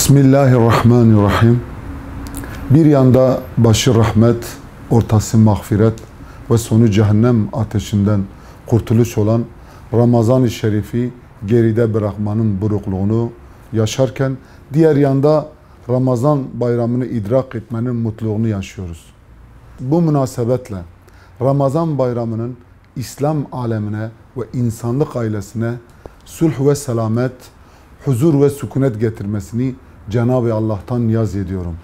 Bismillahirrahmanirrahim. Bir yanda başı rahmet, ortası mağfiret ve sonu cehennem ateşinden kurtuluş olan Ramazan-ı Şerif'i geride bırakmanın burukluğunu yaşarken, diğer yanda Ramazan bayramını idrak etmenin mutluluğunu yaşıyoruz. Bu münasebetle Ramazan bayramının İslam alemine ve insanlık ailesine sulh ve selamet, huzur ve sükunet getirmesini Cenab-ı Allah'tan niyaz ediyorum.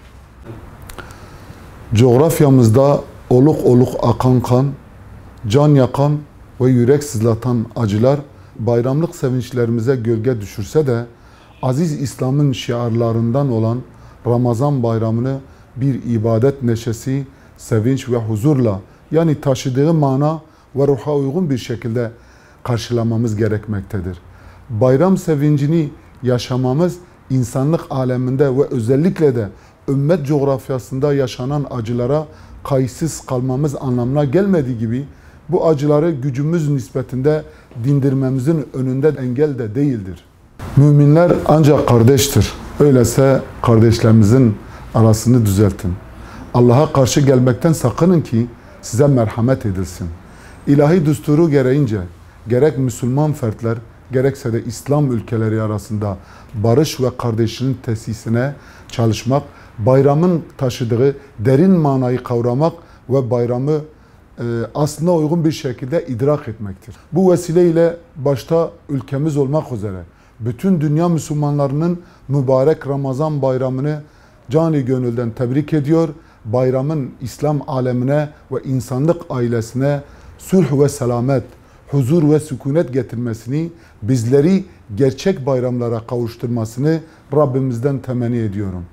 Coğrafyamızda oluk oluk akan kan, can yakan ve yürek sızlatan acılar bayramlık sevinçlerimize gölge düşürse de aziz İslam'ın şiarlarından olan Ramazan bayramını bir ibadet neşesi, sevinç ve huzurla, yani taşıdığı mana ve ruha uygun bir şekilde karşılamamız gerekmektedir. Bayram sevincini yaşamamız insanlık aleminde ve özellikle de ümmet coğrafyasında yaşanan acılara kayıtsız kalmamız anlamına gelmediği gibi bu acıları gücümüz nispetinde dindirmemizin önünde engel de değildir. Müminler ancak kardeştir. Öyleyse kardeşlerimizin arasını düzeltin. Allah'a karşı gelmekten sakının ki size merhamet edilsin. İlahi düsturu gereğince gerek Müslüman fertler gerekse de İslam ülkeleri arasında barış ve kardeşliğin tesisine çalışmak, bayramın taşıdığı derin manayı kavramak ve bayramı aslına uygun bir şekilde idrak etmektir. Bu vesileyle başta ülkemiz olmak üzere bütün dünya Müslümanlarının mübarek Ramazan bayramını canı gönülden tebrik ediyor. Bayramın İslam alemine ve insanlık ailesine sulh ve selamet, huzur ve sükunet getirmesini, bizleri gerçek bayramlara kavuşturmasını Rabbimizden temenni ediyorum.